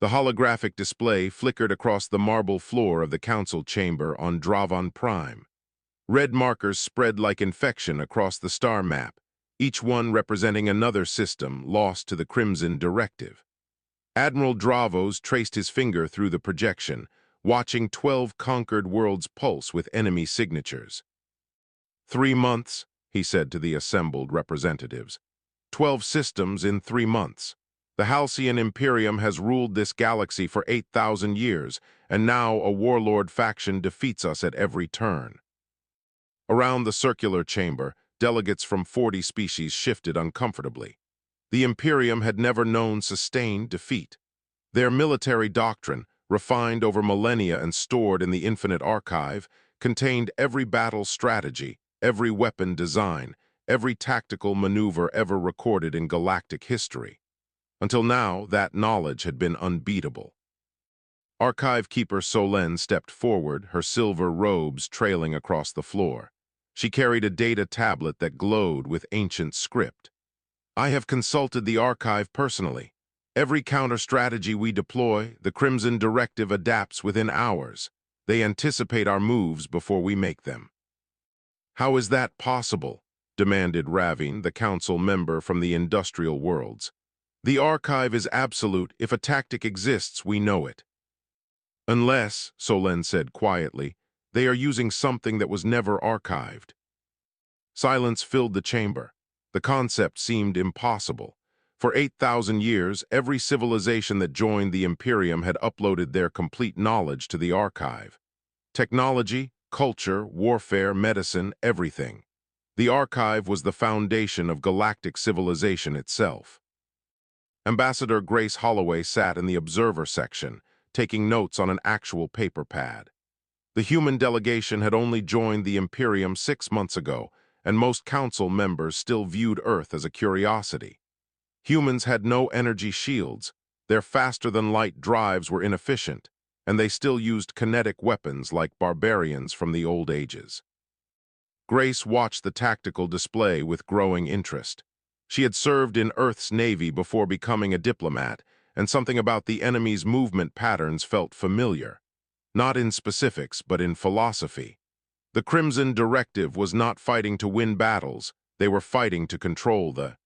The holographic display flickered across the marble floor of the council chamber on Dravon Prime. Red markers spread like infection across the star map, each one representing another system lost to the Crimson Directive. Admiral Dravos traced his finger through the projection, watching 12 conquered worlds pulse with enemy signatures. 3 months, he said to the assembled representatives. 12 systems in 3 months. The Halcyon Imperium has ruled this galaxy for 8,000 years, and now a warlord faction defeats us at every turn. Around the circular chamber, delegates from 40 species shifted uncomfortably. The Imperium had never known sustained defeat. Their military doctrine, refined over millennia and stored in the Infinite Archive, contained every battle strategy, every weapon design, every tactical maneuver ever recorded in galactic history. Until now, that knowledge had been unbeatable. Archive Keeper Solen stepped forward, her silver robes trailing across the floor. She carried a data tablet that glowed with ancient script. I have consulted the archive personally. Every counter-strategy we deploy, the Crimson Directive adapts within hours. They anticipate our moves before we make them. How is that possible? Demanded Ravine, the council member from the industrial worlds. The archive is absolute. If a tactic exists, we know it. Unless, Solen said quietly, they are using something that was never archived. Silence filled the chamber. The concept seemed impossible. For 8,000 years, every civilization that joined the Imperium had uploaded their complete knowledge to the archive. Technology, culture, warfare, medicine, everything. The archive was the foundation of galactic civilization itself. Ambassador Grace Holloway sat in the observer section, taking notes on an actual paper pad. The human delegation had only joined the Imperium 6 months ago, and most council members still viewed Earth as a curiosity. Humans had no energy shields, their faster-than-light drives were inefficient, and they still used kinetic weapons like barbarians from the old ages. Grace watched the tactical display with growing interest. She had served in Earth's Navy before becoming a diplomat, and something about the enemy's movement patterns felt familiar. Not in specifics, but in philosophy. The Crimson Directive was not fighting to win battles, they were fighting to control the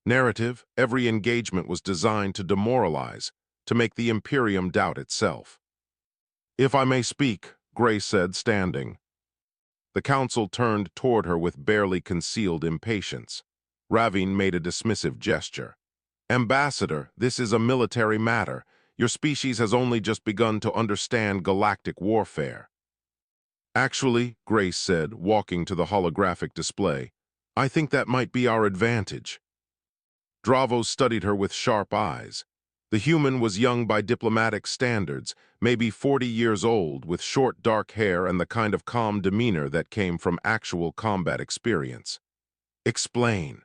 narrative. Every engagement was designed to demoralize, to make the Imperium doubt itself. If I may speak, Grace said, standing. The council turned toward her with barely concealed impatience. Ravine made a dismissive gesture. Ambassador, this is a military matter. Your species has only just begun to understand galactic warfare. Actually, Grace said, walking to the holographic display, I think that might be our advantage. Dravos studied her with sharp eyes. The human was young by diplomatic standards, maybe 40 years old, with short dark hair and the kind of calm demeanor that came from actual combat experience. Explain.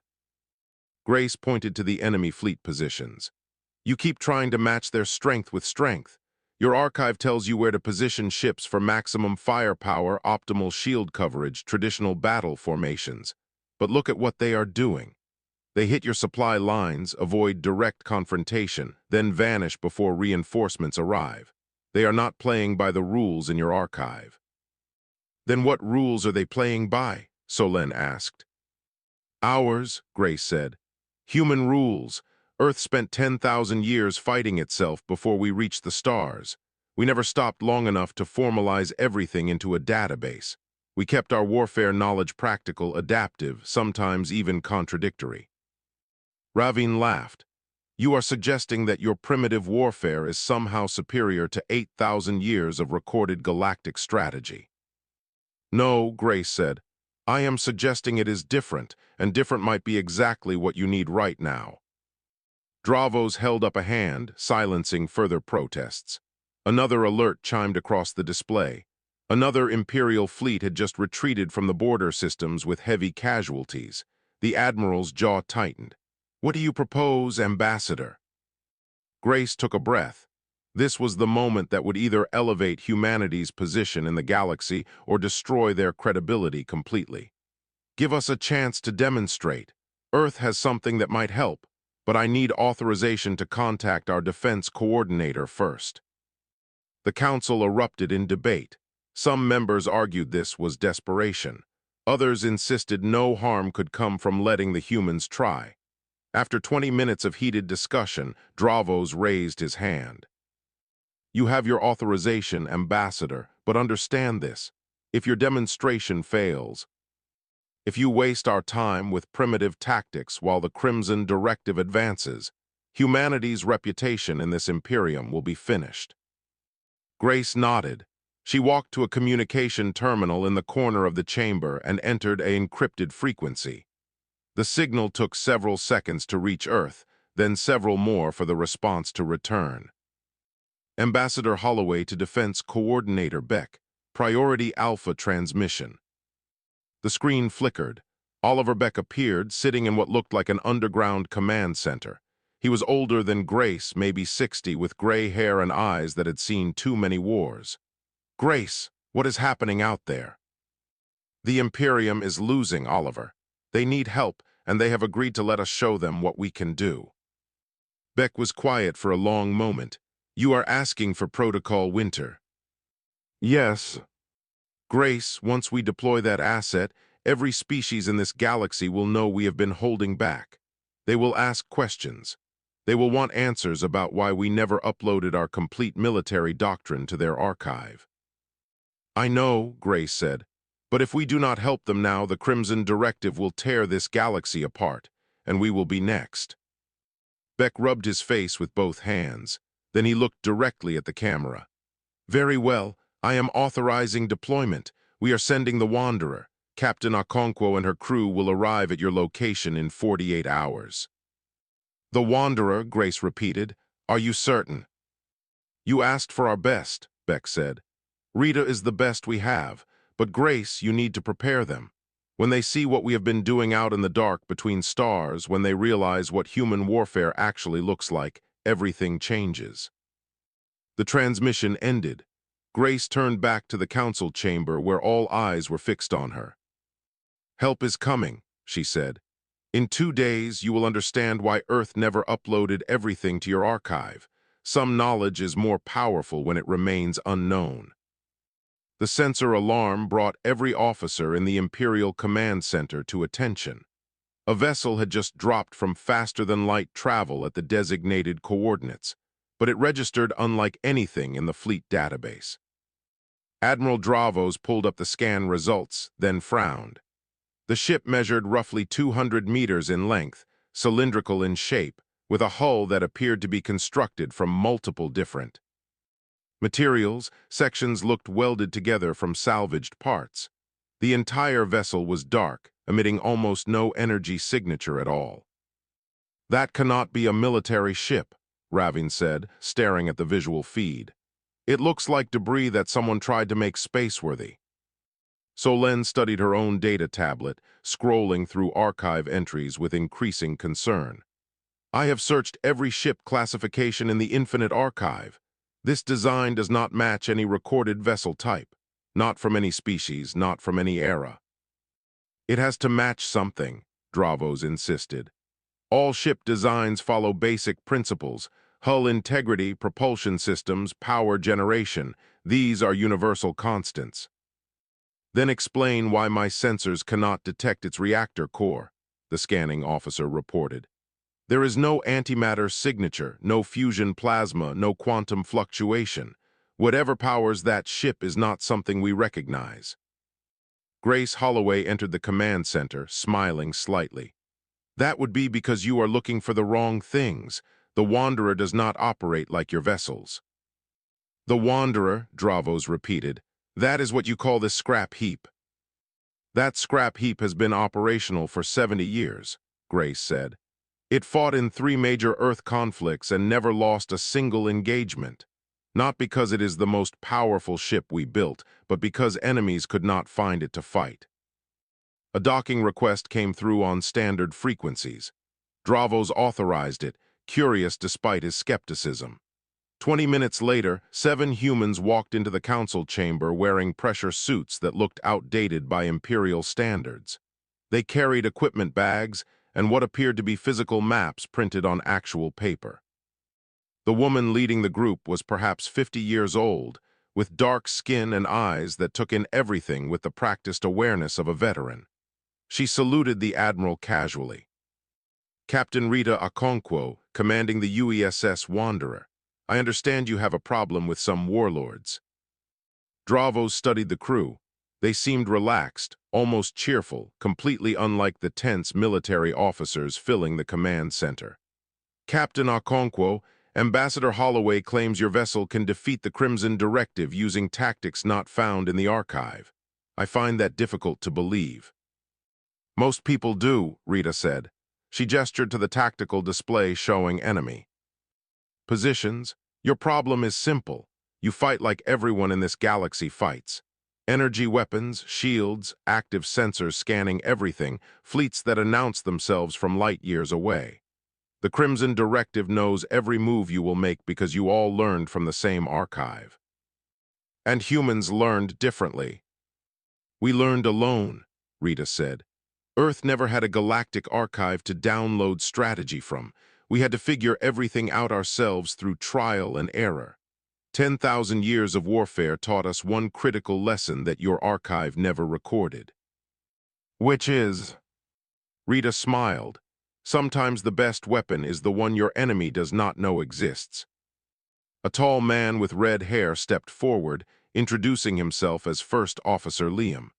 Grace pointed to the enemy fleet positions. You keep trying to match their strength with strength. Your archive tells you where to position ships for maximum firepower, optimal shield coverage, traditional battle formations. But look at what they are doing. They hit your supply lines, avoid direct confrontation, then vanish before reinforcements arrive. They are not playing by the rules in your archive. Then what rules are they playing by? Solen asked. Ours, Grace said. Human rules. Earth spent 10,000 years fighting itself before we reached the stars. We never stopped long enough to formalize everything into a database. We kept our warfare knowledge practical, adaptive, sometimes even contradictory. Ravine laughed. You are suggesting that your primitive warfare is somehow superior to 8,000 years of recorded galactic strategy. No, Grace said. I am suggesting it is different, and different might be exactly what you need right now. Dravos held up a hand, silencing further protests. Another alert chimed across the display. Another Imperial fleet had just retreated from the border systems with heavy casualties. The Admiral's jaw tightened. What do you propose, Ambassador? Grace took a breath. This was the moment that would either elevate humanity's position in the galaxy or destroy their credibility completely. Give us a chance to demonstrate. Earth has something that might help. but I need authorization to contact our defense coordinator first. The council erupted in debate. Some members argued this was desperation. Others insisted no harm could come from letting the humans try. After 20 minutes of heated discussion, Dravos raised his hand. You have your authorization, Ambassador, but understand this. If your demonstration fails, if you waste our time with primitive tactics while the Crimson Directive advances, humanity's reputation in this Imperium will be finished. Grace nodded. She walked to a communication terminal in the corner of the chamber and entered an encrypted frequency. The signal took several seconds to reach Earth, then several more for the response to return. Ambassador Holloway to Defense Coordinator Beck, Priority Alpha Transmission. The screen flickered. Oliver Beck appeared, sitting in what looked like an underground command center. He was older than Grace, maybe 60, with gray hair and eyes that had seen too many wars. Grace, what is happening out there? The Imperium is losing, Oliver. They need help, and they have agreed to let us show them what we can do. Beck was quiet for a long moment. You are asking for Protocol Winter. Yes. Grace, once we deploy that asset, every species in this galaxy will know we have been holding back. They will ask questions. They will want answers about why we never uploaded our complete military doctrine to their archive. I know, Grace said, but if we do not help them now, the Crimson Directive will tear this galaxy apart, and we will be next. Beck rubbed his face with both hands. Then he looked directly at the camera. Very well, I am authorizing deployment. We are sending the Wanderer. Captain Okonkwo and her crew will arrive at your location in 48 hours. The Wanderer, Grace repeated. Are you certain? You asked for our best, Beck said. Rita is the best we have, but Grace, you need to prepare them. When they see what we have been doing out in the dark between stars, when they realize what human warfare actually looks like, everything changes. The transmission ended. Grace turned back to the council chamber where all eyes were fixed on her. Help is coming, she said. In 2 days, you will understand why Earth never uploaded everything to your archive. Some knowledge is more powerful when it remains unknown. The sensor alarm brought every officer in the Imperial Command Center to attention. A vessel had just dropped from faster-than-light travel at the designated coordinates, but it registered unlike anything in the fleet database. Admiral Dravos pulled up the scan results, then frowned. The ship measured roughly 200 meters in length, cylindrical in shape, with a hull that appeared to be constructed from multiple different materials. Sections looked welded together from salvaged parts. The entire vessel was dark, emitting almost no energy signature at all. That cannot be a military ship, Ravin said, staring at the visual feed. It looks like debris that someone tried to make space-worthy. Solène studied her own data tablet, scrolling through archive entries with increasing concern. I have searched every ship classification in the Infinite Archive. This design does not match any recorded vessel type, not from any species, not from any era. It has to match something, Dravos insisted. All ship designs follow basic principles: hull integrity, propulsion systems, power generation. These are universal constants. Then explain why my sensors cannot detect its reactor core, the scanning officer reported. There is no antimatter signature, no fusion plasma, no quantum fluctuation. Whatever powers that ship is not something we recognize. Grace Holloway entered the command center, smiling slightly. That would be because you are looking for the wrong things. The Wanderer does not operate like your vessels. The Wanderer, Dravos repeated. That is what you call this scrap heap. That scrap heap has been operational for 70 years, Grace said. It fought in 3 major Earth conflicts and never lost a single engagement. Not because it is the most powerful ship we built, but because enemies could not find it to fight. A docking request came through on standard frequencies. Dravos authorized it, curious despite his skepticism. 20 minutes later, 7 humans walked into the council chamber wearing pressure suits that looked outdated by Imperial standards. They carried equipment bags, and what appeared to be physical maps printed on actual paper. The woman leading the group was perhaps 50 years old, with dark skin and eyes that took in everything with the practiced awareness of a veteran. She saluted the admiral casually. "Captain Rita Okonkwo, commanding the UESS Wanderer. I understand you have a problem with some warlords." Dravos studied the crew. They seemed relaxed, almost cheerful, completely unlike the tense military officers filling the command center. "Captain Okonkwo, Ambassador Holloway claims your vessel can defeat the Crimson Directive using tactics not found in the archive. I find that difficult to believe." "Most people do," Rita said. She gestured to the tactical display showing enemy positions. "Your problem is simple. You fight like everyone in this galaxy fights. Energy weapons, shields, active sensors scanning everything, fleets that announce themselves from light years away. The Crimson Directive knows every move you will make because you all learned from the same archive. And humans learned differently." "We learned alone," Rita said. "Earth never had a galactic archive to download strategy from. We had to figure everything out ourselves through trial and error. 10,000 years of warfare taught us one critical lesson that your archive never recorded." "Which is?" Rita smiled. "Sometimes the best weapon is the one your enemy does not know exists." A tall man with red hair stepped forward, introducing himself as First Officer Liam.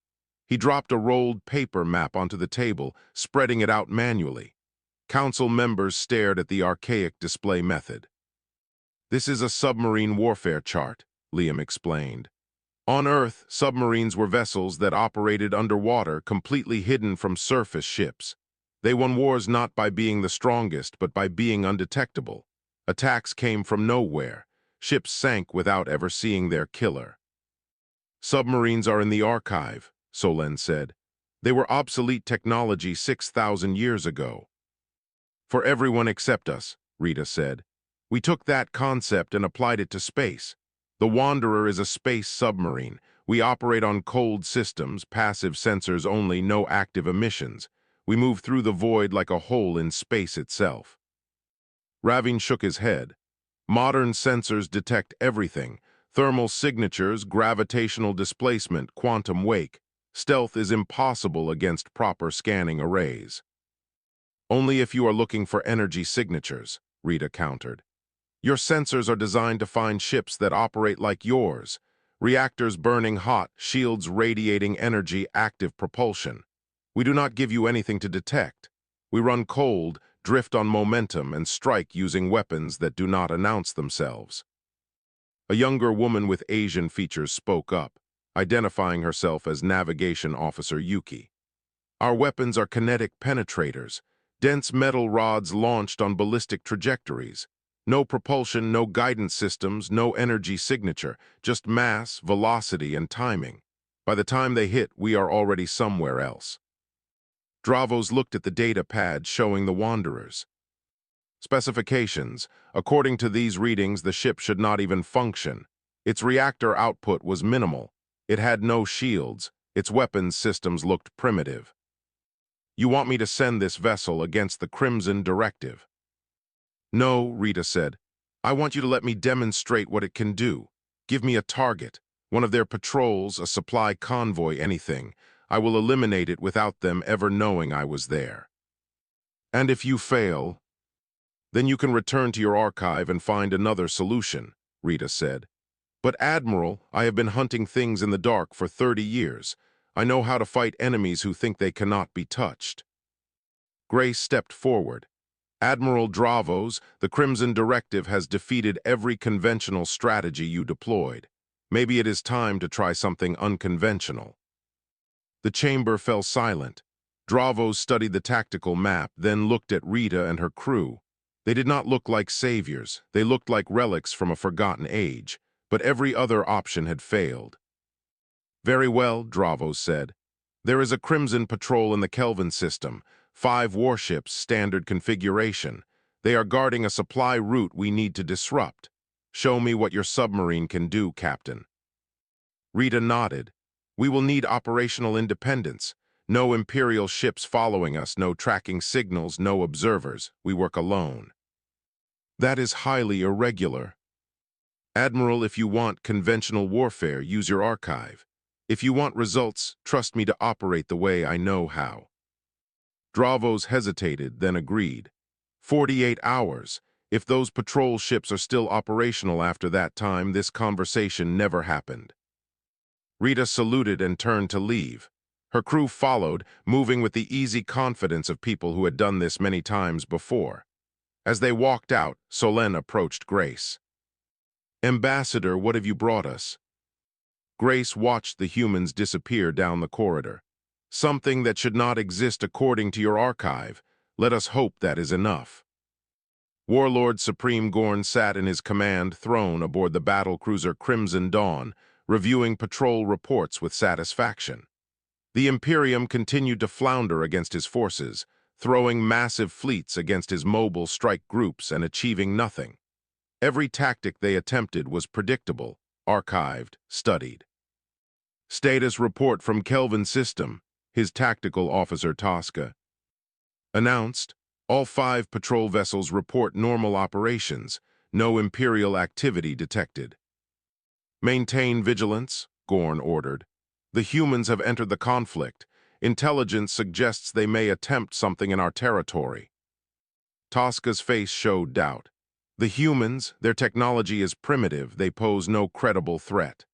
He dropped a rolled paper map onto the table, spreading it out manually. Council members stared at the archaic display method. "This is a submarine warfare chart," Liam explained. "On Earth, submarines were vessels that operated underwater, completely hidden from surface ships. They won wars not by being the strongest, but by being undetectable. Attacks came from nowhere. Ships sank without ever seeing their killer." "Submarines are in the archive," Solen said. "They were obsolete technology 6,000 years ago." "For everyone except us," Rita said. "We took that concept and applied it to space. The Wanderer is a space submarine. We operate on cold systems, passive sensors only, no active emissions. We move through the void like a hole in space itself." Ravin shook his head. "Modern sensors detect everything. Thermal signatures, gravitational displacement, quantum wake. Stealth is impossible against proper scanning arrays." "Only if you are looking for energy signatures," Rita countered. "Your sensors are designed to find ships that operate like yours. Reactors burning hot, shields radiating energy, active propulsion. We do not give you anything to detect. We run cold, drift on momentum, and strike using weapons that do not announce themselves." A younger woman with Asian features spoke up, identifying herself as Navigation Officer Yuki. "Our weapons are kinetic penetrators, dense metal rods launched on ballistic trajectories. No propulsion, no guidance systems, no energy signature, just mass, velocity, and timing. By the time they hit, we are already somewhere else." Dravos looked at the data pad showing the Wanderers. "Specifications. According to these readings, the ship should not even function. Its reactor output was minimal. It had no shields. Its weapons systems looked primitive." "You want me to send this vessel against the Crimson Directive?" "No," Rita said. "I want you to let me demonstrate what it can do. Give me a target, one of their patrols, a supply convoy, anything. I will eliminate it without them ever knowing I was there." "And if you fail?" "Then you can return to your archive and find another solution," Rita said. "But Admiral, I have been hunting things in the dark for 30 years. I know how to fight enemies who think they cannot be touched." Grace stepped forward. "Admiral Dravos, the Crimson Directive has defeated every conventional strategy you deployed. Maybe it is time to try something unconventional." The chamber fell silent. Dravos studied the tactical map, then looked at Rita and her crew. They did not look like saviors. They looked like relics from a forgotten age, but every other option had failed. "Very well," Dravos said. "There is a Crimson patrol in the Kelvin system. 5 warships, standard configuration. They are guarding a supply route we need to disrupt. Show me what your submarine can do, Captain." Rita nodded. "We will need operational independence. No Imperial ships following us, no tracking signals, no observers. We work alone. That is highly irregular. Admiral, if you want conventional warfare, use your archive. If you want results, trust me to operate the way I know how. Dravos hesitated, then agreed. 48 hours. If those patrol ships are still operational after that time, this conversation never happened. Rita saluted and turned to leave. Her crew followed, moving with the easy confidence of people who had done this many times before. As they walked out, Solène approached Grace. "Ambassador, what have you brought us?" Grace watched the humans disappear down the corridor. "Something that should not exist according to your archive. Let us hope that is enough." Warlord Supreme Gorn sat in his command throne aboard the battlecruiser Crimson Dawn, reviewing patrol reports with satisfaction. The Imperium continued to flounder against his forces, throwing massive fleets against his mobile strike groups and achieving nothing. Every tactic they attempted was predictable, archived, studied. "Status report from Kelvin System," his tactical officer Tosca announced. "All 5 patrol vessels report normal operations, no Imperial activity detected." "Maintain vigilance," Gorn ordered. "The humans have entered the conflict. Intelligence suggests they may attempt something in our territory." Tosca's face showed doubt. "The humans, their technology is primitive, they pose no credible threat."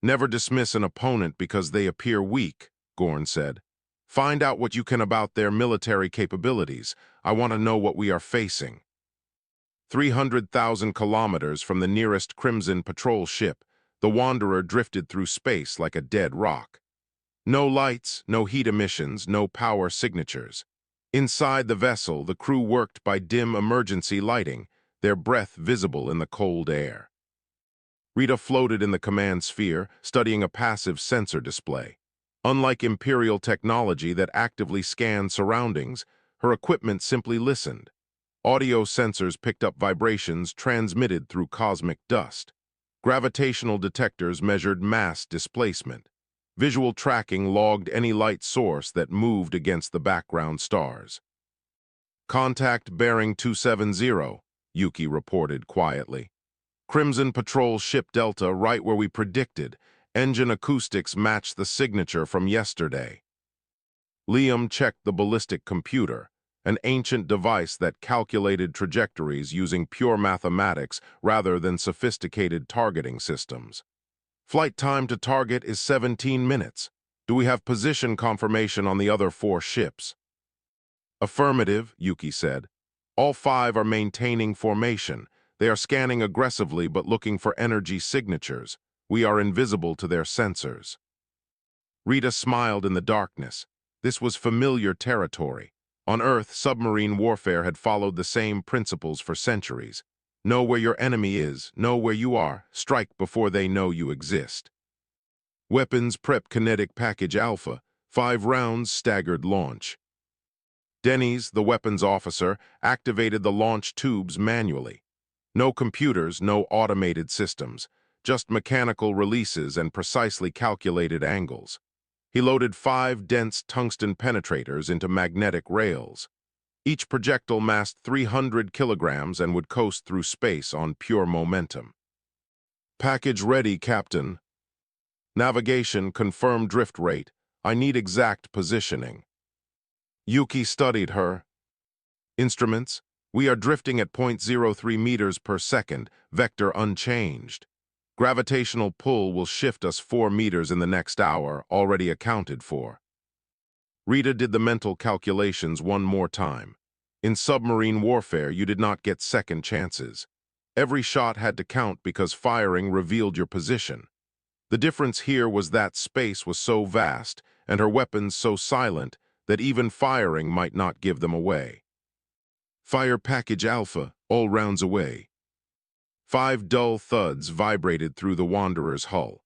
"Never dismiss an opponent because they appear weak," Gorn said. "Find out what you can about their military capabilities. I want to know what we are facing." 300,000 kilometers from the nearest Crimson patrol ship, the Wanderer drifted through space like a dead rock. No lights, no heat emissions, no power signatures. Inside the vessel, the crew worked by dim emergency lighting, their breath visible in the cold air. Rita floated in the command sphere, studying a passive sensor display. Unlike Imperial technology that actively scanned surroundings, her equipment simply listened. Audio sensors picked up vibrations transmitted through cosmic dust. Gravitational detectors measured mass displacement. Visual tracking logged any light source that moved against the background stars. "Contact bearing 270, Yuki reported quietly. "Crimson Patrol Ship Delta right where we predicted. Engine acoustics match the signature from yesterday." Liam checked the ballistic computer, an ancient device that calculated trajectories using pure mathematics rather than sophisticated targeting systems. "Flight time to target is 17 minutes. Do we have position confirmation on the other 4 ships?" "Affirmative," Yuki said. "All 5 are maintaining formation. They are scanning aggressively but looking for energy signatures. We are invisible to their sensors." Rita smiled in the darkness. This was familiar territory. On Earth, submarine warfare had followed the same principles for centuries. Know where your enemy is, know where you are, strike before they know you exist. "Weapons prep kinetic package Alpha, 5 rounds staggered launch." Denny's, the weapons officer, activated the launch tubes manually. No computers, no automated systems, just mechanical releases and precisely calculated angles. He loaded 5 dense tungsten penetrators into magnetic rails. Each projectile massed 300 kilograms and would coast through space on pure momentum. "Package ready, Captain." "Navigation, confirm drift rate. I need exact positioning." Yuki studied her. "Instruments, we are drifting at 0.03 meters per second, vector unchanged. Gravitational pull will shift us 4 meters in the next hour, already accounted for." Rita did the mental calculations one more time. In submarine warfare, you did not get second chances. Every shot had to count because firing revealed your position. The difference here was that space was so vast and her weapons so silent that even firing might not give them away. "Fire package Alpha, all rounds away." 5 dull thuds vibrated through the Wanderer's hull.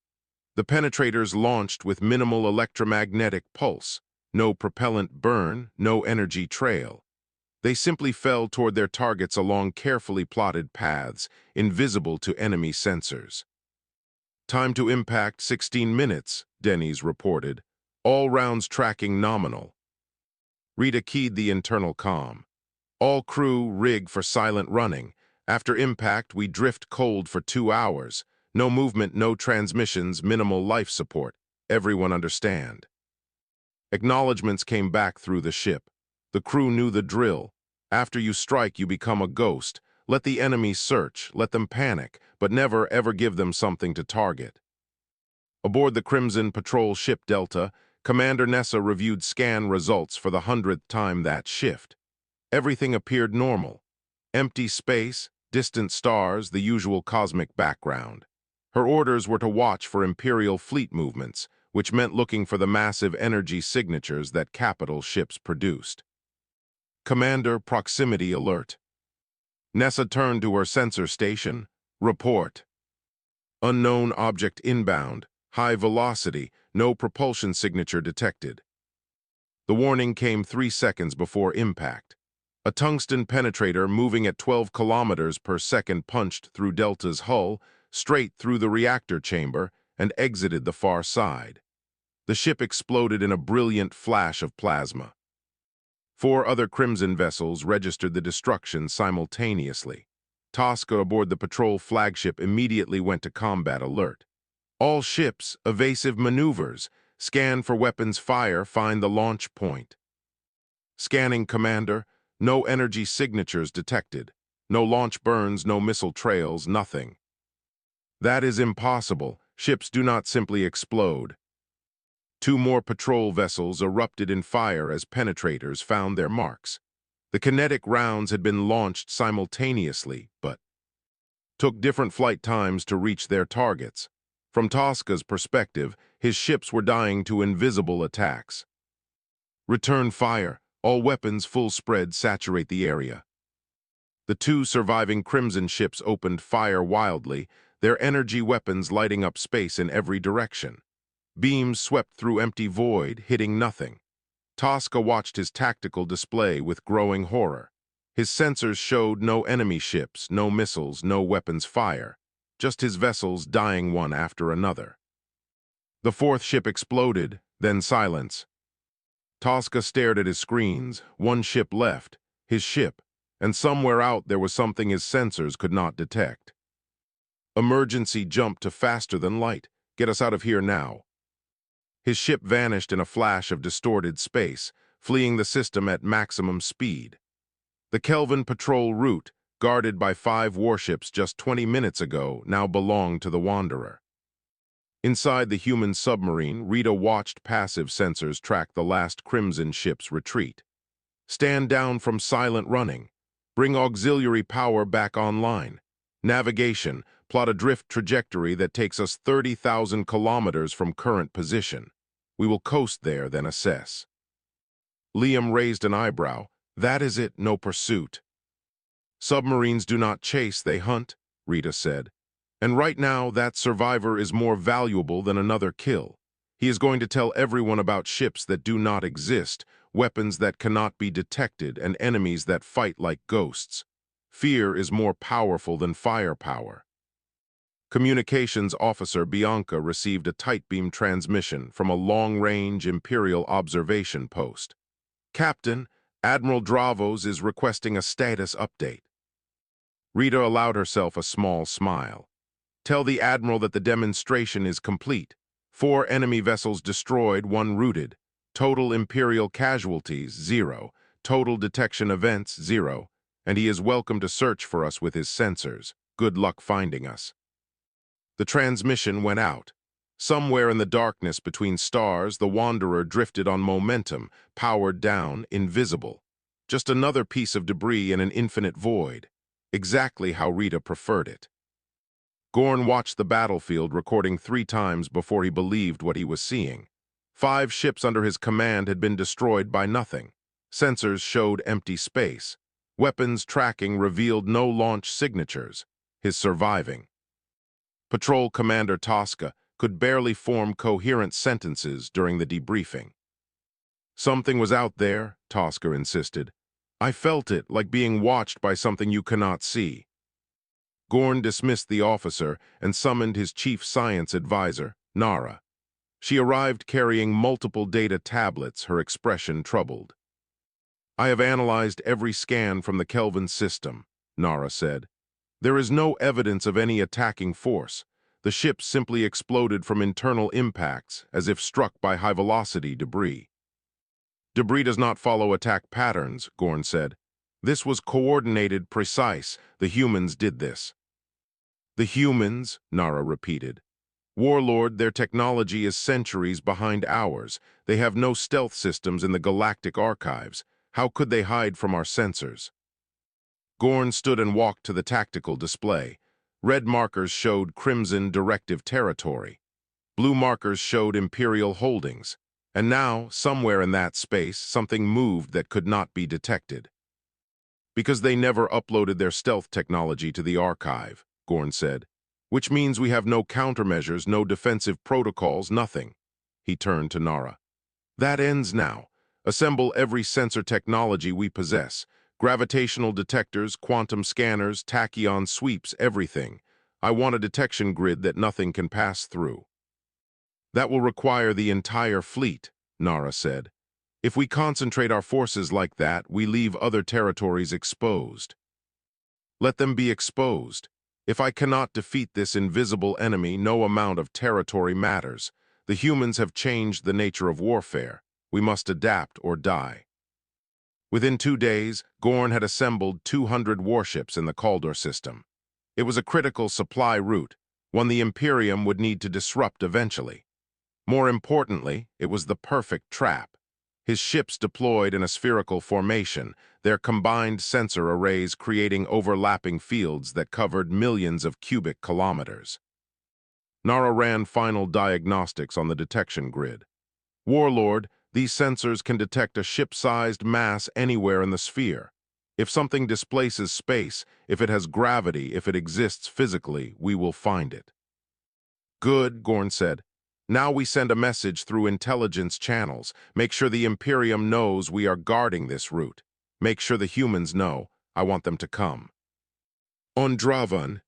The penetrators launched with minimal electromagnetic pulse, no propellant burn, no energy trail. They simply fell toward their targets along carefully plotted paths, invisible to enemy sensors. "Time to impact 16 minutes, Denny's reported. All rounds tracking nominal. Rita keyed the internal comm. All crew rig for silent running. After impact, we drift cold for 2 hours. No movement, no transmissions, minimal life support. Everyone understand. Acknowledgements came back through the ship. The crew knew the drill. After you strike, you become a ghost. Let the enemy search, let them panic, but never ever give them something to target. Aboard the Crimson Patrol ship Delta, Commander Nessa reviewed scan results for the 100th time that shift. Everything appeared normal. Empty space, distant stars, the usual cosmic background. Her orders were to watch for Imperial fleet movements, which meant looking for the massive energy signatures that capital ships produced. Commander, proximity alert. Nessa turned to her sensor station. Report. Unknown object inbound. High velocity. No propulsion signature detected. The warning came 3 seconds before impact. A tungsten penetrator moving at 12 kilometers per second punched through Delta's hull, straight through the reactor chamber, and exited the far side. The ship exploded in a brilliant flash of plasma. 4 other Crimson vessels registered the destruction simultaneously. Tosca aboard the patrol flagship immediately went to combat alert. All ships, evasive maneuvers, scan for weapons fire, find the launch point. Scanning, Commander. No energy signatures detected. No launch burns, no missile trails, nothing. That is impossible. Ships do not simply explode. 2 more patrol vessels erupted in fire as penetrators found their marks. The kinetic rounds had been launched simultaneously, but took different flight times to reach their targets. From Tosca's perspective, his ships were dying to invisible attacks. Return fire. All weapons full spread saturate the area. The 2 surviving Crimson ships opened fire wildly, their energy weapons lighting up space in every direction. Beams swept through empty void, hitting nothing. Tosca watched his tactical display with growing horror. His sensors showed no enemy ships, no missiles, no weapons fire, just his vessels dying one after another. The 4th ship exploded, then silence. Tosca stared at his screens. 1 ship left, his ship, and somewhere out there was something his sensors could not detect. Emergency jumped to faster than light. Get us out of here now. His ship vanished in a flash of distorted space, fleeing the system at maximum speed. The Kelvin patrol route, guarded by 5 warships just 20 minutes ago, now belonged to the Wanderer. Inside the human submarine, Rita watched passive sensors track the last Crimson ship's retreat. Stand down from silent running. Bring auxiliary power back online. Navigation, plot a drift trajectory that takes us 30,000 kilometers from current position. We will coast there, then assess. Liam raised an eyebrow. That is it, no pursuit. Submarines do not chase, they hunt, Rita said. And right now, that survivor is more valuable than another kill. He is going to tell everyone about ships that do not exist, weapons that cannot be detected, and enemies that fight like ghosts. Fear is more powerful than firepower. Communications officer Bianca received a tight beam transmission from a long-range Imperial observation post. Captain, Admiral Dravos is requesting a status update. Rita allowed herself a small smile. Tell the Admiral that the demonstration is complete. 4 enemy vessels destroyed, 1 routed. Total Imperial casualties, 0. Total detection events, 0. And he is welcome to search for us with his sensors. Good luck finding us. The transmission went out. Somewhere in the darkness between stars, the Wanderer drifted on momentum, powered down, invisible. Just another piece of debris in an infinite void. Exactly how Rita preferred it. Gorn watched the battlefield, recording 3 times before he believed what he was seeing. 5 ships under his command had been destroyed by nothing. Sensors showed empty space. Weapons tracking revealed no launch signatures. His surviving. Patrol Commander Tosca could barely form coherent sentences during the debriefing. Something was out there, Tosca insisted. I felt it, like being watched by something you cannot see. Gorn dismissed the officer and summoned his chief science advisor, Nara. She arrived carrying multiple data tablets, her expression troubled. "I have analyzed every scan from the Kelvin system," Nara said. "There is no evidence of any attacking force. The ship simply exploded from internal impacts, as if struck by high-velocity debris." "Debris does not follow attack patterns," Gorn said. "This was coordinated, precise. The humans did this." "The humans," Nara repeated. "Warlord, their technology is centuries behind ours. They have no stealth systems in the galactic archives. How could they hide from our sensors?" Gorn stood and walked to the tactical display. Red markers showed Crimson directive territory. Blue markers showed Imperial holdings. And now, somewhere in that space, something moved that could not be detected. "Because they never uploaded their stealth technology to the archive," Gorn said. "Which means we have no countermeasures, no defensive protocols, nothing." He turned to Nara. "That ends now. Assemble every sensor technology we possess. Gravitational detectors, quantum scanners, tachyon sweeps, everything. I want a detection grid that nothing can pass through." "That will require the entire fleet," Nara said. "If we concentrate our forces like that, we leave other territories exposed." "Let them be exposed. If I cannot defeat this invisible enemy, no amount of territory matters. The humans have changed the nature of warfare. We must adapt or die." Within 2 days, Gorn had assembled 200 warships in the Caldor system. It was a critical supply route, one the Imperium would need to disrupt eventually. More importantly, it was the perfect trap. His ships deployed in a spherical formation, their combined sensor arrays creating overlapping fields that covered millions of cubic kilometers. Nara ran final diagnostics on the detection grid. "Warlord, these sensors can detect a ship-sized mass anywhere in the sphere. If something displaces space, if it has gravity, if it exists physically, we will find it." "Good," Gorn said. "Now we send a message through intelligence channels. Make sure the Imperium knows we are guarding this route. Make sure the humans know. I want them to come." On Dravan,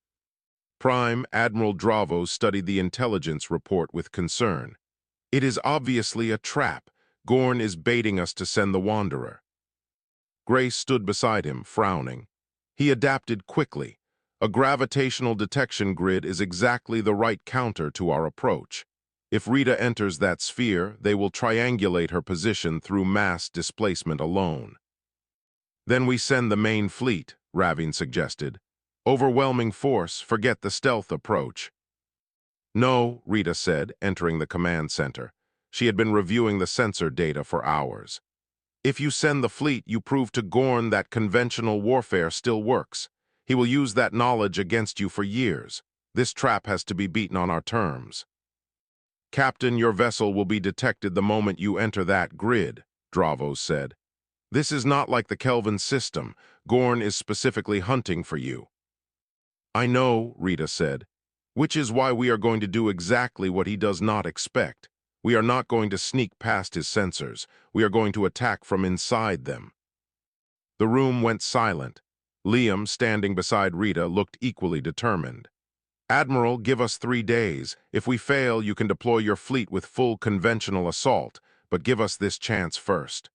Prime Admiral Dravos studied the intelligence report with concern. "It is obviously a trap. Gorn is baiting us to send the Wanderer." Grace stood beside him, frowning. He adapted quickly. A gravitational detection grid is exactly the right counter to our approach. If Rita enters that sphere, they will triangulate her position through mass displacement alone. "Then we send the main fleet," Ravine suggested. "Overwhelming force, forget the stealth approach." "No," Rita said, entering the command center. She had been reviewing the sensor data for hours. "If you send the fleet, you prove to Gorn that conventional warfare still works. He will use that knowledge against you for years. This trap has to be beaten on our terms." "Captain, your vessel will be detected the moment you enter that grid," Dravos said. "This is not like the Kelvin system. Gorn is specifically hunting for you." "I know," Rita said, "which is why we are going to do exactly what he does not expect. We are not going to sneak past his sensors. We are going to attack from inside them." The room went silent. Liam, standing beside Rita, looked equally determined. "Admiral, give us 3 days. If we fail, you can deploy your fleet with full conventional assault, but give us this chance first."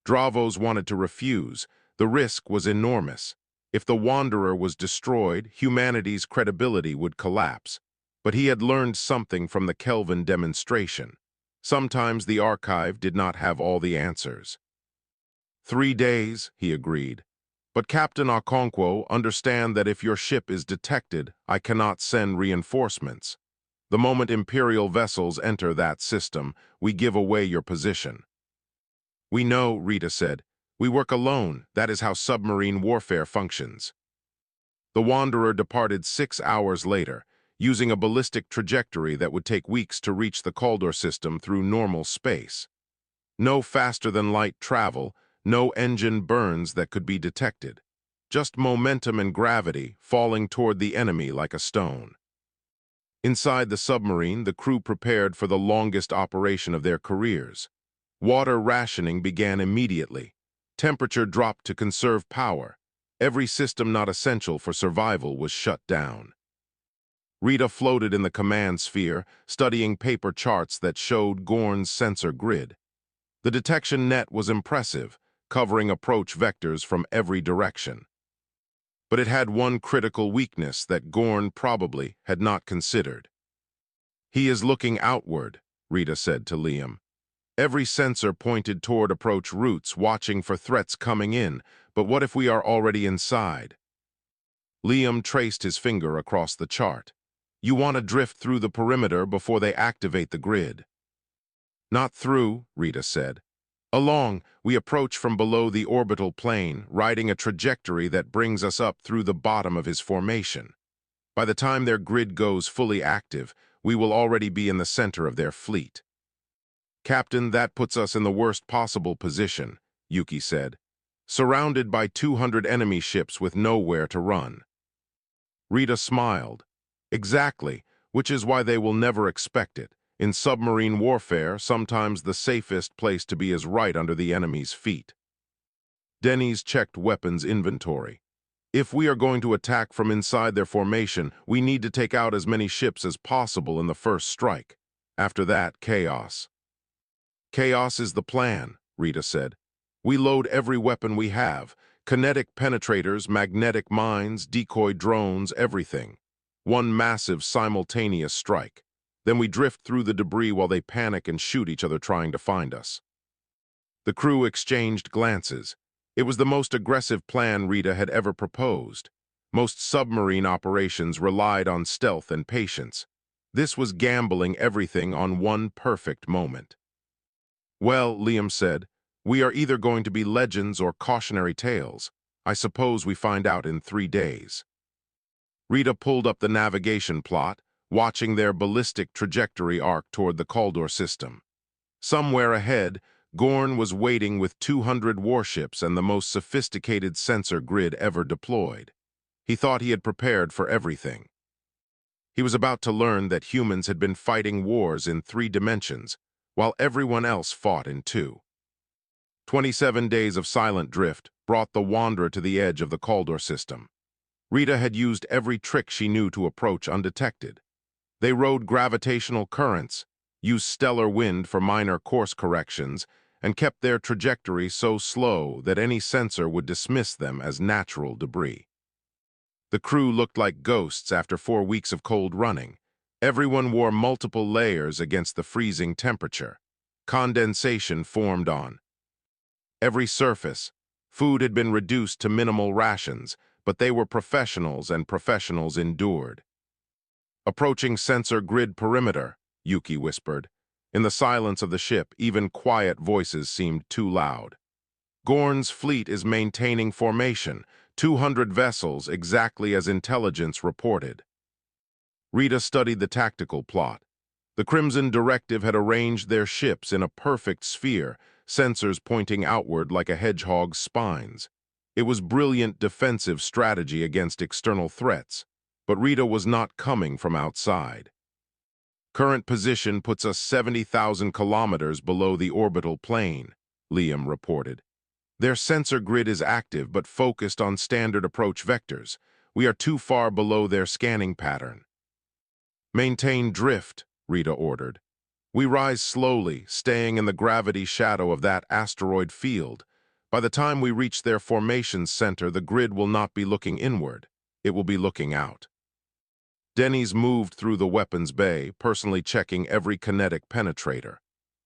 Dravos wanted to refuse. The risk was enormous. If the Wanderer was destroyed, humanity's credibility would collapse. But he had learned something from the Kelvin demonstration. Sometimes the archive did not have all the answers. 3 days, he agreed. "But Captain Okonkwo, understand that if your ship is detected, I cannot send reinforcements. The moment Imperial vessels enter that system, we give away your position." "We know," Rita said. "We work alone. That is how submarine warfare functions." The Wanderer departed 6 hours later, using a ballistic trajectory that would take weeks to reach the Caldor system through normal space. No faster-than-light travel, no engine burns that could be detected. Just momentum and gravity falling toward the enemy like a stone. Inside the submarine, the crew prepared for the longest operation of their careers. Water rationing began immediately. Temperature dropped to conserve power. Every system not essential for survival was shut down. Rita floated in the command sphere, studying paper charts that showed Gorn's sensor grid. The detection net was impressive, covering approach vectors from every direction. But it had one critical weakness that Gorn probably had not considered. "He is looking outward," Rita said to Liam. "Every sensor pointed toward approach routes, watching for threats coming in, but what if we are already inside?" Liam traced his finger across the chart. "You want to drift through the perimeter before they activate the grid." "Not through," Rita said. "Along, we approach from below the orbital plane, riding a trajectory that brings us up through the bottom of his formation. By the time their grid goes fully active, we will already be in the center of their fleet." "Captain, that puts us in the worst possible position," Yuki said. "Surrounded by 200 enemy ships with nowhere to run." Rita smiled. "Exactly, which is why they will never expect it. In submarine warfare, sometimes the safest place to be is right under the enemy's feet." Denny's checked weapons inventory. "If we are going to attack from inside their formation, we need to take out as many ships as possible in the first strike. After that, chaos." "Chaos is the plan," Rita said. "We load every weapon we have, kinetic penetrators, magnetic mines, decoy drones, everything. One massive simultaneous strike. Then we drift through the debris while they panic and shoot each other trying to find us." The crew exchanged glances. It was the most aggressive plan Rita had ever proposed. Most submarine operations relied on stealth and patience. This was gambling everything on one perfect moment. "Well," Liam said, "we are either going to be legends or cautionary tales. I suppose we find out in 3 days." Rita pulled up the navigation plot, watching their ballistic trajectory arc toward the Caldor system. Somewhere ahead, Gorn was waiting with 200 warships and the most sophisticated sensor grid ever deployed. He thought he had prepared for everything. He was about to learn that humans had been fighting wars in 3 dimensions, while everyone else fought in 2. 27 days of silent drift brought the Wanderer to the edge of the Caldor system. Rita had used every trick she knew to approach undetected. They rode gravitational currents, used stellar wind for minor course corrections, and kept their trajectory so slow that any sensor would dismiss them as natural debris. The crew looked like ghosts after 4 weeks of cold running. Everyone wore multiple layers against the freezing temperature. Condensation formed on every surface. Food had been reduced to minimal rations, but they were professionals and professionals endured. "Approaching sensor grid perimeter," Yuki whispered. In the silence of the ship, even quiet voices seemed too loud. "Gorn's fleet is maintaining formation, 200 vessels exactly as intelligence reported." Rita studied the tactical plot. The Crimson Directive had arranged their ships in a perfect sphere, sensors pointing outward like a hedgehog's spines. It was brilliant defensive strategy against external threats, but Rita was not coming from outside. "Current position puts us 70,000 kilometers below the orbital plane," Liam reported. "Their sensor grid is active but focused on standard approach vectors. We are too far below their scanning pattern." "Maintain drift," Rita ordered. "We rise slowly, staying in the gravity shadow of that asteroid field. By the time we reach their formation center, the grid will not be looking inward. It will be looking out." Denny's moved through the weapons bay, personally checking every kinetic penetrator.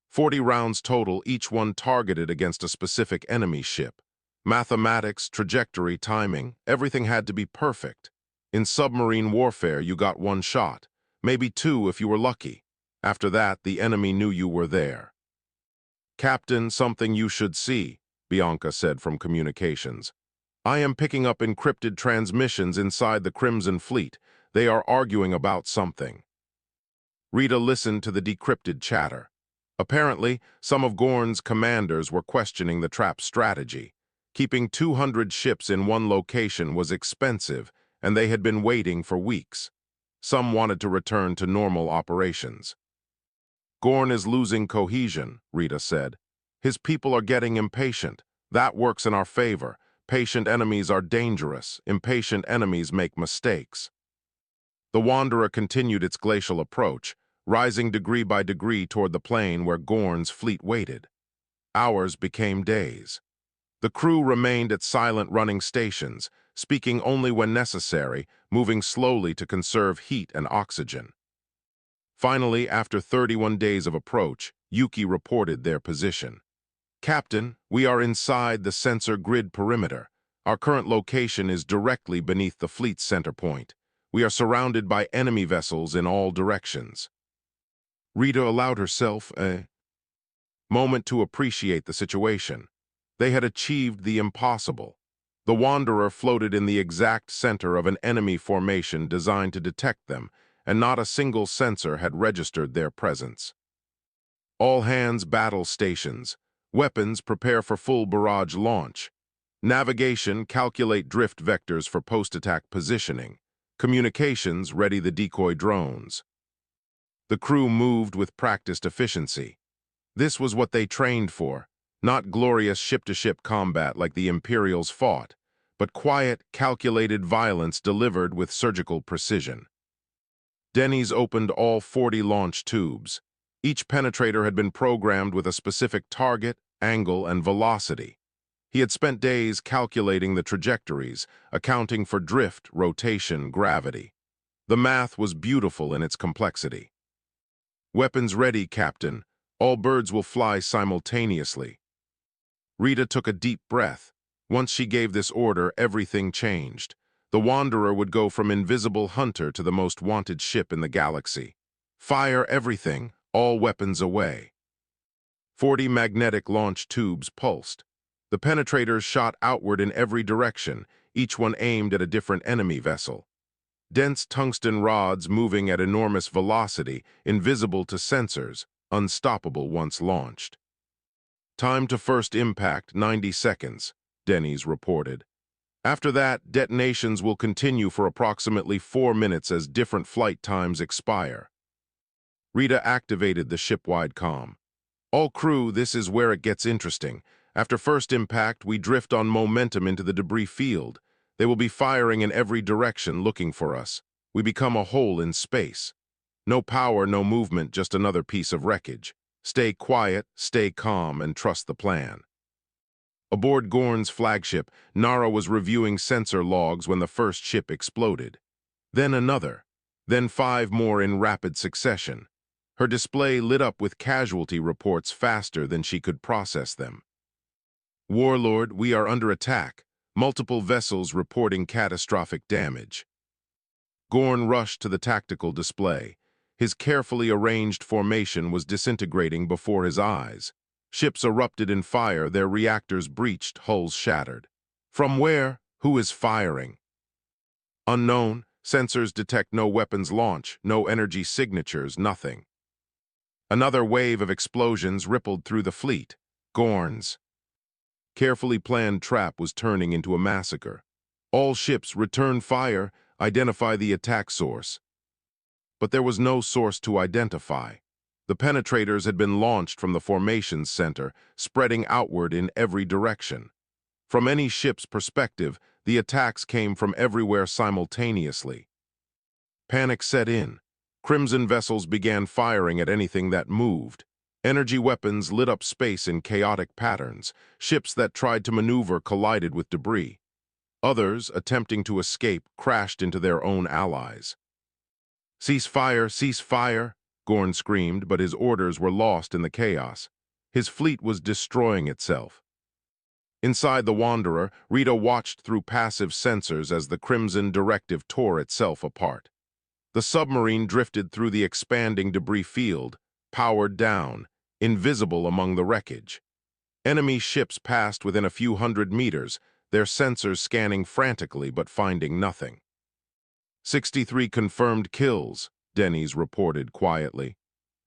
40 rounds total, each one targeted against a specific enemy ship. Mathematics, trajectory, timing, everything had to be perfect. In submarine warfare, you got 1 shot, maybe 2 if you were lucky. After that, the enemy knew you were there. "Captain, something you should see," Bianca said from communications. "I am picking up encrypted transmissions inside the Crimson Fleet. They are arguing about something." Rita listened to the decrypted chatter. Apparently, some of Gorn's commanders were questioning the trap's strategy. Keeping 200 ships in one location was expensive, and they had been waiting for weeks. Some wanted to return to normal operations. "Gorn is losing cohesion," Rita said. "His people are getting impatient. That works in our favor. Patient enemies are dangerous. Impatient enemies make mistakes." The Wanderer continued its glacial approach, rising degree by degree toward the plain where Gorn's fleet waited. Hours became days. The crew remained at silent running stations, speaking only when necessary, moving slowly to conserve heat and oxygen. Finally, after 31 days of approach, Yuki reported their position. "Captain, we are inside the sensor grid perimeter. Our current location is directly beneath the fleet's center point. We are surrounded by enemy vessels in all directions." Rita allowed herself a moment to appreciate the situation. They had achieved the impossible. The Wanderer floated in the exact center of an enemy formation designed to detect them, and not a single sensor had registered their presence. All hands battle stations. Weapons prepare for full barrage launch. Navigation calculate drift vectors for post-attack positioning. Communications ready the decoy drones. The crew moved with practiced efficiency. This was what they trained for, not glorious ship-to-ship combat like the Imperials fought, but quiet, calculated violence delivered with surgical precision. Denny's opened all 40 launch tubes. Each penetrator had been programmed with a specific target, angle, and velocity. He had spent days calculating the trajectories, accounting for drift, rotation, gravity. The math was beautiful in its complexity. "Weapons ready, Captain. All birds will fly simultaneously." Rita took a deep breath. Once she gave this order, everything changed. The Wanderer would go from invisible hunter to the most wanted ship in the galaxy. "Fire everything, all weapons away." 40 magnetic launch tubes pulsed. The penetrators shot outward in every direction, each one aimed at a different enemy vessel. Dense tungsten rods moving at enormous velocity, invisible to sensors, unstoppable once launched. "Time to first impact, 90 seconds, Denny's reported. After that, detonations will continue for approximately 4 minutes as different flight times expire. Rita activated the ship-wide comm. "All crew, this is where it gets interesting. After first impact, we drift on momentum into the debris field. They will be firing in every direction looking for us. We become a hole in space. No power, no movement, just another piece of wreckage. Stay quiet, stay calm, and trust the plan." Aboard Gorn's flagship, Nara was reviewing sensor logs when the first ship exploded. Then another. Then 5 more in rapid succession. Her display lit up with casualty reports faster than she could process them. "Warlord, we are under attack. Multiple vessels reporting catastrophic damage." Gorn rushed to the tactical display. His carefully arranged formation was disintegrating before his eyes. Ships erupted in fire, their reactors breached, hulls shattered. "From where? Who is firing?" "Unknown. Sensors detect no weapons launch, no energy signatures, nothing." Another wave of explosions rippled through the fleet. Gorn's carefully planned trap was turning into a massacre. "All ships, return fire, identify the attack source." But there was no source to identify. The penetrators had been launched from the formations center, spreading outward in every direction. From any ship's perspective, the attacks came from everywhere simultaneously. Panic set in. Crimson vessels began firing at anything that moved. Energy weapons lit up space in chaotic patterns. Ships that tried to maneuver collided with debris. Others, attempting to escape, crashed into their own allies. "Cease fire, cease fire," Gorn screamed, but his orders were lost in the chaos. His fleet was destroying itself. Inside the Wanderer, Rita watched through passive sensors as the Crimson directive tore itself apart. The submarine drifted through the expanding debris field, powered down, invisible among the wreckage. Enemy ships passed within a few hundred meters, their sensors scanning frantically but finding nothing. 63 confirmed kills, Denny's reported quietly.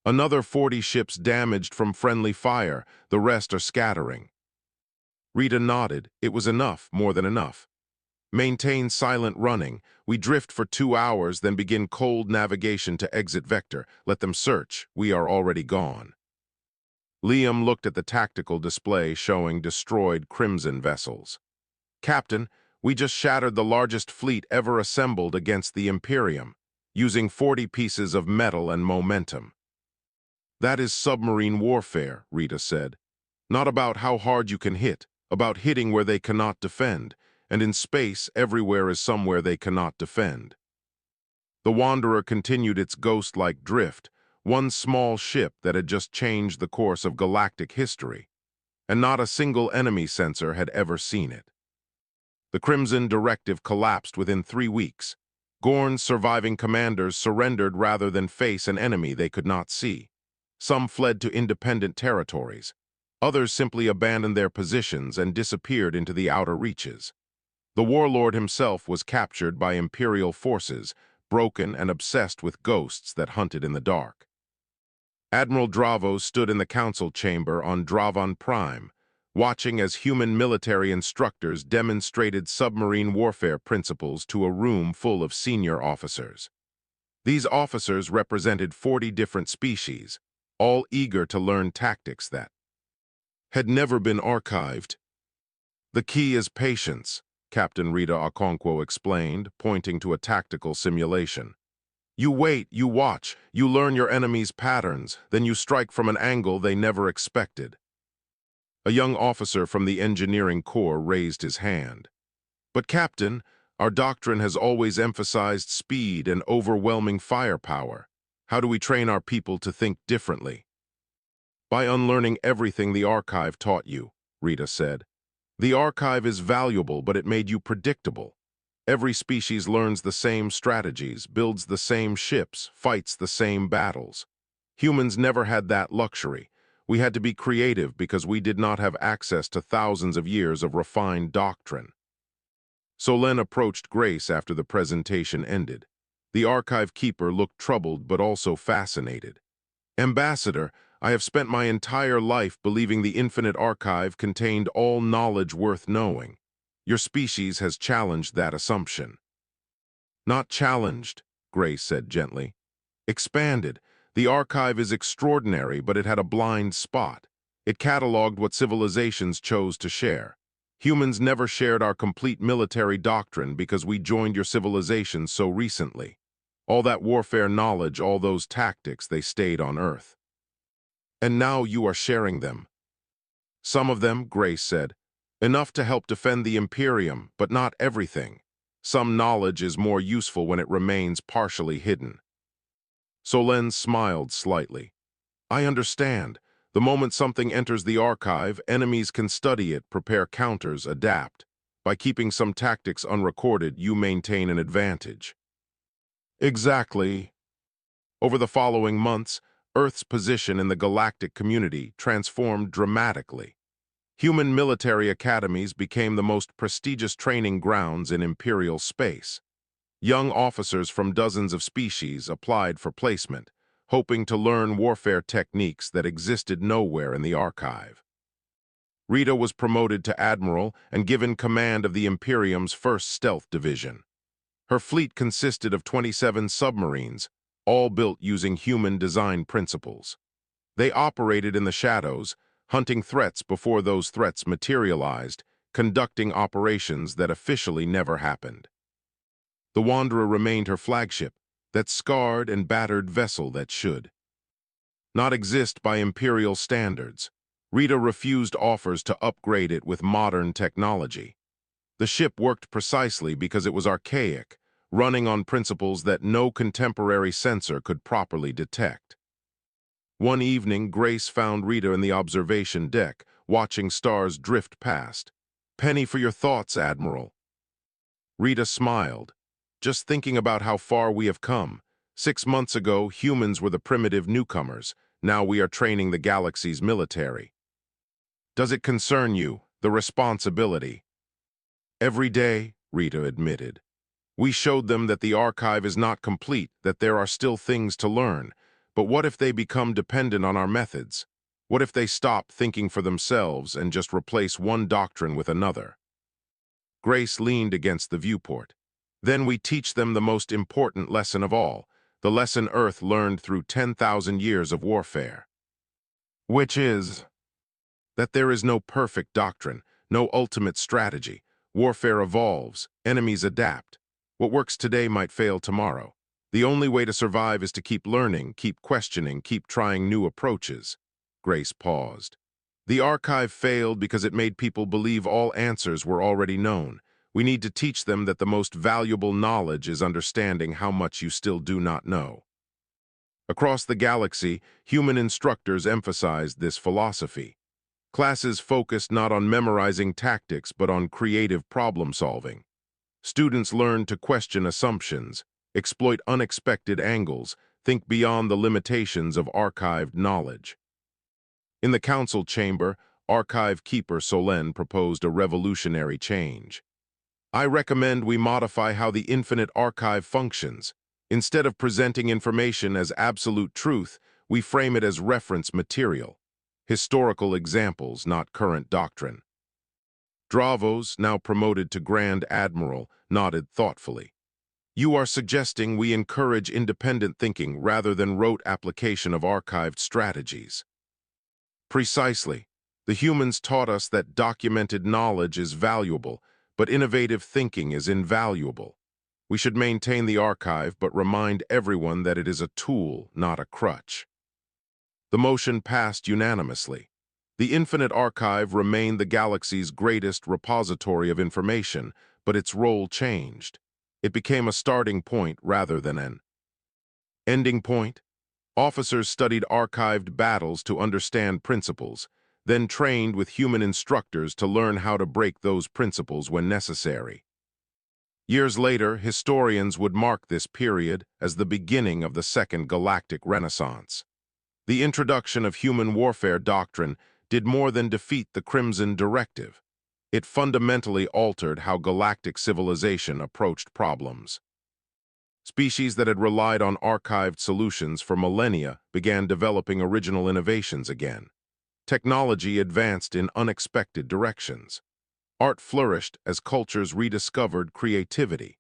"Another 40 ships damaged from friendly fire, the rest are scattering." Rita nodded. It was enough, more than enough. "Maintain silent running. We drift for 2 hours, then begin cold navigation to exit vector. Let them search. We are already gone." Liam looked at the tactical display showing destroyed Crimson vessels. "Captain, we just shattered the largest fleet ever assembled against the Imperium. using 40 pieces of metal and momentum. That is submarine warfare, Rita said. Not about how hard you can hit, about hitting where they cannot defend, and in space, everywhere is somewhere they cannot defend. The Wanderer continued its ghost-like drift, one small ship that had just changed the course of galactic history, and not a single enemy sensor had ever seen it. The Crimson Directive collapsed within 3 weeks. Gorn's surviving commanders surrendered rather than face an enemy they could not see. Some fled to independent territories. Others simply abandoned their positions and disappeared into the outer reaches. The warlord himself was captured by Imperial forces, broken and obsessed with ghosts that hunted in the dark. Admiral Dravo stood in the council chamber on Dravon Prime, watching as human military instructors demonstrated submarine warfare principles to a room full of senior officers. These officers represented 40 different species, all eager to learn tactics that had never been archived. The key is patience, Captain Rita Okonkwo explained, pointing to a tactical simulation. You wait, you watch, you learn your enemy's patterns, then you strike from an angle they never expected. A young officer from the engineering corps raised his hand. But Captain, our doctrine has always emphasized speed and overwhelming firepower. How do we train our people to think differently? By unlearning everything the archive taught you, Rita said. The archive is valuable, but it made you predictable. Every species learns the same strategies, builds the same ships, fights the same battles. Humans never had that luxury. We had to be creative because we did not have access to thousands of years of refined doctrine. Solène approached Grace after the presentation ended. The archive keeper looked troubled but also fascinated. Ambassador, I have spent my entire life believing the infinite archive contained all knowledge worth knowing. Your species has challenged that assumption. Not challenged, Grace said gently. Expanded. The archive is extraordinary, but it had a blind spot. It cataloged what civilizations chose to share. Humans never shared our complete military doctrine because we joined your civilization so recently. All that warfare knowledge, all those tactics, they stayed on Earth. And now you are sharing them. Some of them, Grace said, enough to help defend the Imperium, but not everything. Some knowledge is more useful when it remains partially hidden. Solène smiled slightly. I understand. The moment something enters the archive, enemies can study it, prepare counters, adapt. By keeping some tactics unrecorded, you maintain an advantage. Exactly. Over the following months, Earth's position in the galactic community transformed dramatically. Human military academies became the most prestigious training grounds in Imperial space. Young officers from dozens of species applied for placement, hoping to learn warfare techniques that existed nowhere in the archive. Rita was promoted to admiral and given command of the Imperium's 1st Stealth Division. Her fleet consisted of 27 submarines, all built using human design principles. They operated in the shadows, hunting threats before those threats materialized, conducting operations that officially never happened. The Wanderer remained her flagship, that scarred and battered vessel that should not exist by Imperial standards. Rita refused offers to upgrade it with modern technology. The ship worked precisely because it was archaic, running on principles that no contemporary sensor could properly detect. One evening, Grace found Rita in the observation deck, watching stars drift past. Penny for your thoughts, Admiral. Rita smiled. Just thinking about how far we have come. 6 months ago, humans were the primitive newcomers. Now we are training the galaxy's military. Does it concern you, the responsibility? Every day, Rita admitted. We showed them that the archive is not complete, that there are still things to learn. But what if they become dependent on our methods? What if they stop thinking for themselves and just replace one doctrine with another? Grace leaned against the viewport. Then we teach them the most important lesson of all, the lesson Earth learned through 10,000 years of warfare. Which is that there is no perfect doctrine, no ultimate strategy. Warfare evolves, enemies adapt. What works today might fail tomorrow. The only way to survive is to keep learning, keep questioning, keep trying new approaches. Grace paused. The archive failed because it made people believe all answers were already known. We need to teach them that the most valuable knowledge is understanding how much you still do not know. Across the galaxy, human instructors emphasized this philosophy. Classes focused not on memorizing tactics but on creative problem-solving. Students learned to question assumptions, exploit unexpected angles, think beyond the limitations of archived knowledge. In the council chamber, archive keeper Solen proposed a revolutionary change. I recommend we modify how the infinite archive functions. Instead of presenting information as absolute truth, we frame it as reference material. Historical examples, not current doctrine. Dravos, now promoted to Grand Admiral, nodded thoughtfully. You are suggesting we encourage independent thinking rather than rote application of archived strategies. Precisely. The humans taught us that documented knowledge is valuable, but innovative thinking is invaluable. We should maintain the archive but remind everyone that it is a tool, not a crutch. The motion passed unanimously. The Infinite Archive remained the galaxy's greatest repository of information, but its role changed. It became a starting point rather than an ending point. Officers studied archived battles to understand principles, then trained with human instructors to learn how to break those principles when necessary. Years later, historians would mark this period as the beginning of the Second Galactic Renaissance. The introduction of human warfare doctrine did more than defeat the Crimson Directive. It fundamentally altered how galactic civilization approached problems. Species that had relied on archived solutions for millennia began developing original innovations again. Technology advanced in unexpected directions. Art flourished as cultures rediscovered creativity.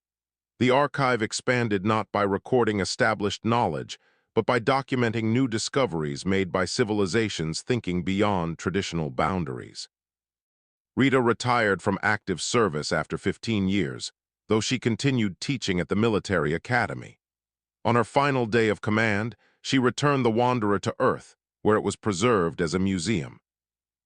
The archive expanded not by recording established knowledge, but by documenting new discoveries made by civilizations thinking beyond traditional boundaries. Rita retired from active service after 15 years, though she continued teaching at the military academy. On her final day of command, she returned the Wanderer to Earth, where it was preserved as a museum.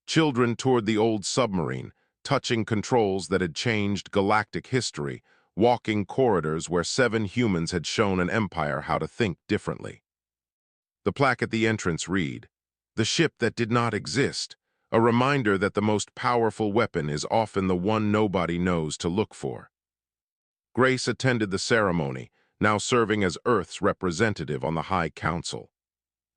Children toured the old submarine, touching controls that had changed galactic history, walking corridors where 7 humans had shown an empire how to think differently. The plaque at the entrance read, "The ship that did not exist," a reminder that the most powerful weapon is often the one nobody knows to look for. Grace attended the ceremony, now serving as Earth's representative on the High Council.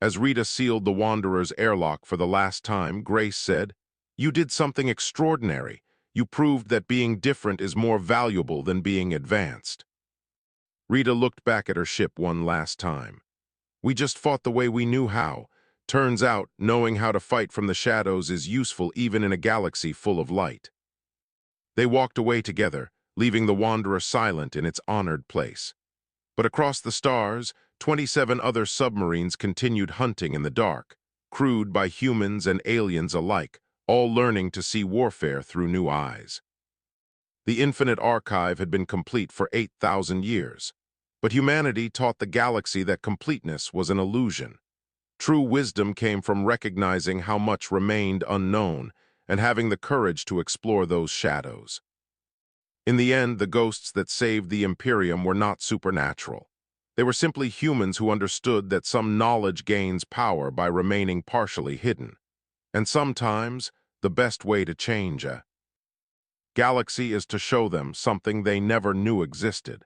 As Rita sealed the Wanderer's airlock for the last time, Grace said, "You did something extraordinary. You proved that being different is more valuable than being advanced." Rita looked back at her ship one last time. "We just fought the way we knew how. Turns out, knowing how to fight from the shadows is useful even in a galaxy full of light." They walked away together, leaving the Wanderer silent in its honored place. But across the stars, 27 other submarines continued hunting in the dark, crewed by humans and aliens alike, all learning to see warfare through new eyes. The Infinite Archive had been complete for 8,000 years, but humanity taught the galaxy that completeness was an illusion. True wisdom came from recognizing how much remained unknown and having the courage to explore those shadows. In the end, the ghosts that saved the Imperium were not supernatural. They were simply humans who understood that some knowledge gains power by remaining partially hidden. And sometimes, the best way to change a galaxy is to show them something they never knew existed.